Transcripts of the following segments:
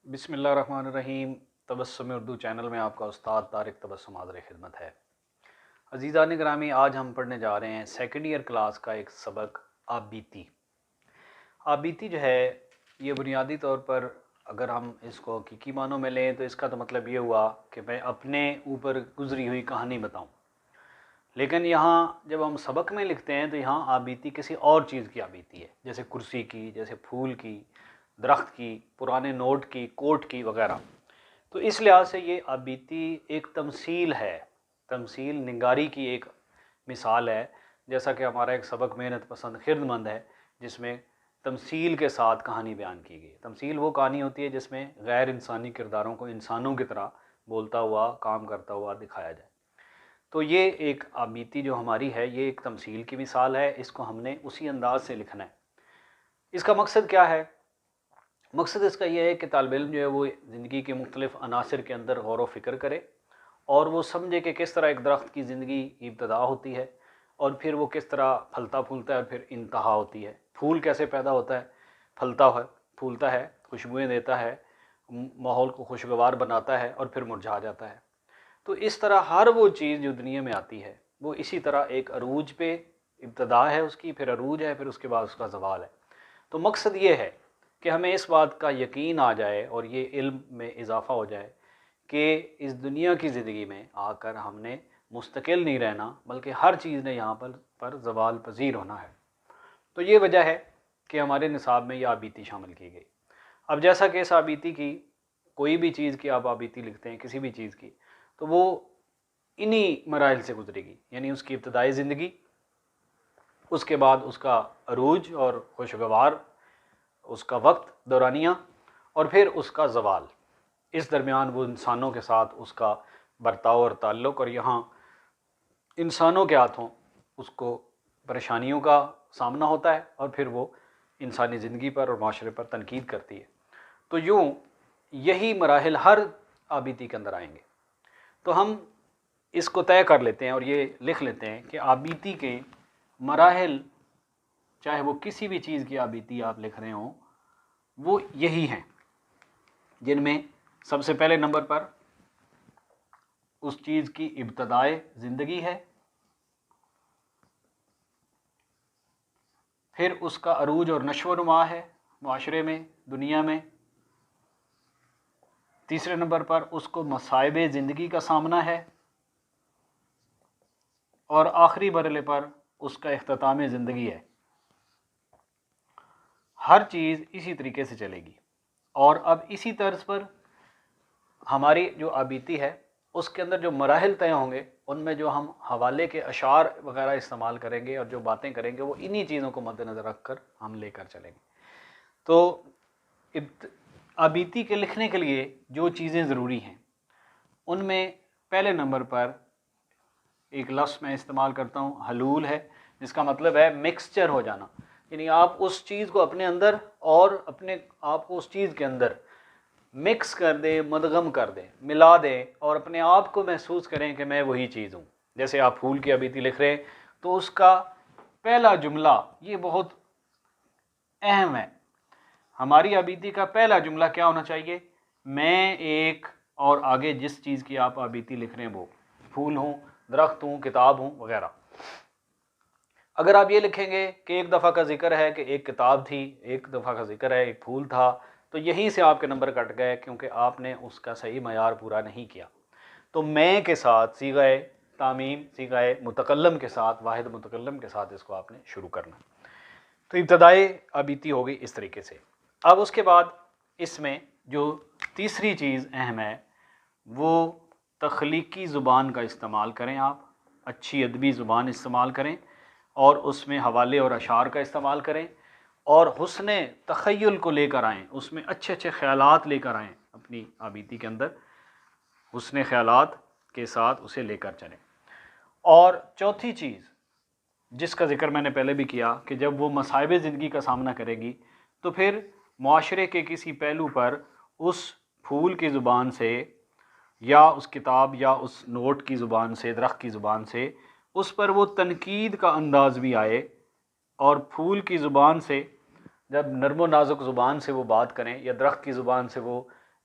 बिस्मिल्लाहिर्रहमानिर्रहीम। तबस्सुम उर्दू चैनल में आपका उस्ताद तारिक तबस्सुम हाज़िर खिदमत है। अज़ीज़ान ग्रामी, आज हम पढ़ने जा रहे हैं सेकंड ईयर क्लास का एक सबक आबीती। आबीती जो है ये बुनियादी तौर पर अगर हम इसको हकीकी मानों में लें तो इसका तो मतलब ये हुआ कि मैं अपने ऊपर गुज़री हुई कहानी बताऊँ। लेकिन यहाँ जब हम सबक में लिखते हैं तो यहाँ आबीती किसी और चीज़ की आबीती है, जैसे कुर्सी की, जैसे फूल की, दरख्त की, पुराने नोट की, कोट की वगैरह। तो इस लिहाज से ये आबीती एक तमसील है, तमसील निगारी की एक मिसाल है। जैसा कि हमारा एक सबक मेहनत पसंद खिरदमंद है जिसमें तमसील के साथ कहानी बयान की गई। तमसील वो कहानी होती है जिसमें गैर इंसानी किरदारों को इंसानों की तरह बोलता हुआ, काम करता हुआ दिखाया जाए। तो ये एक आबीती जो हमारी है ये एक तमसील की मिसाल है। इसको हमने उसी अंदाज से लिखना है। इसका मकसद क्या है? मकसद इसका यह है कि तालिब इल्म जो है वो ज़िंदगी के मुख्तलिफ़ अनासर के अंदर गौर व फ़िक्र करे और वो समझे कि किस तरह एक दरख्त की ज़िंदगी की इब्तदा होती है और फिर वो किस तरह फलता फूलता है और फिर इंतहा होती है। फूल कैसे पैदा होता है, फलता है, फूलता है, खुशबुएँ देता है, माहौल को खुशगवार बनाता है और फिर मुरझा जाता है। तो इस तरह हर वो चीज़ जो दुनिया में आती है वो इसी तरह एक अरूज पे इब्तदा है उसकी, फिर अरूज है, फिर उसके बाद उसका ज़वाल है। तो मकसद ये है कि हमें इस बात का यकीन आ जाए और ये इल्म में इजाफ़ा हो जाए कि इस दुनिया की ज़िंदगी में आकर हमने मुस्तकिल नहीं रहना, बल्कि हर चीज़ ने यहाँ पर ज़वाल पज़ीर होना है। तो ये वजह है कि हमारे निसाब में यह आबीती शामिल की गई। अब जैसा कि इस आबीती की कोई भी चीज़ की आप आबीती लिखते हैं किसी भी चीज़ की, तो वो इन्हीं मराइल से गुजरेगी, यानी उसकी इब्तदाई ज़िंदगी, उसके बाद उसका अरूज और खुशगवार उसका वक्त दौरानिया, और फिर उसका ज़वाल। इस दरमियान वो इंसानों के साथ उसका बर्ताव और ताल्लुक़, और यहाँ इंसानों के हाथों उसको परेशानियों का सामना होता है और फिर वो इंसानी ज़िंदगी पर और माशरे पर तनकीद करती है। तो यूँ यही मराहिल हर आबीती के अंदर आएंगे। तो हम इसको तय कर लेते हैं और ये लिख लेते हैं कि आबीती के मराहिल, चाहे वो किसी भी चीज़ की आबीती आप लिख रहे हों, वो यही हैं, जिनमें सबसे पहले नंबर पर उस चीज़ की इब्तदाए ज़िंदगी है, फिर उसका अरूज और नशो नुमा है माशरे में, दुनिया में। तीसरे नंबर पर उसको मसाइब ज़िंदगी का सामना है, और आखिरी मरले पर उसका इख्तिताम ज़िंदगी है। हर चीज़ इसी तरीके से चलेगी। और अब इसी तर्ज पर हमारी जो आबीती है उसके अंदर जो मराहिल तय होंगे, उनमें जो हम हवाले के अशार वगैरह इस्तेमाल करेंगे और जो बातें करेंगे वो इन्हीं चीज़ों को मद्देनज़र रख कर हम लेकर चलेंगे। तो आबीती के लिखने के लिए जो चीज़ें ज़रूरी हैं उनमें पहले नंबर पर एक लफ्ज़ मैं इस्तेमाल करता हूँ, हलूल है, जिसका मतलब है मिक्सचर हो जाना। यानी आप उस चीज़ को अपने अंदर और अपने आप को उस चीज़ के अंदर मिक्स कर दें, मदगम कर दें, मिला दें, और अपने आप को महसूस करें कि मैं वही चीज़ हूँ। जैसे आप फूल की आबीती लिख रहे हैं तो उसका पहला जुमला ये बहुत अहम है। हमारी आबीती का पहला जुमला क्या होना चाहिए? मैं एक, और आगे जिस चीज़ की आप आबीती लिख रहे हैं वो फूल हूँ, दरख्त हूँ, किताब हूँ वगैरह। अगर आप ये लिखेंगे कि एक दफ़ा का जिक्र है कि एक किताब थी, एक दफ़ा का जिक्र है एक फूल था, तो यहीं से आपके नंबर कट गए, क्योंकि आपने उसका सही मयार पूरा नहीं किया। तो मैं के साथ सीगाए तामीम, सीगाए मुतकल्लम के साथ, वाहिद मुतकल्लम के साथ इसको आपने शुरू करना। तो इब्तदाई आबीती हो गई इस तरीके से। अब उसके बाद इसमें जो तीसरी चीज़ अहम है वो तख्लीकी ज़ुबान का इस्तेमाल करें। आप अच्छी अदबी ज़ुबान इस्तेमाल करें और उसमें हवाले और अशार का इस्तेमाल करें, और हुस्न तख़य्युल को लेकर आएँ, उसमें अच्छे अच्छे ख़यालात लेकर आएँ अपनी आबीती के अंदर, हुस्न ख़यालात के साथ उसे लेकर चलें। और चौथी चीज़ जिसका ज़िक्र मैंने पहले भी किया कि जब वो मसाइब ज़िंदगी का सामना करेगी तो फिर मुआशरे के किसी पहलू पर उस फूल की ज़ुबान से या उस किताब या उस नोट की ज़ुबान से, दरख्त की ज़ुबान से उस पर वो तनकीद का अंदाज़ भी आए, और फूल की ज़ुबान से जब नर्म व नाजुक ज़ुबान से वो बात करें या दरख्त की ज़ुबान से वो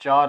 4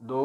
2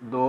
2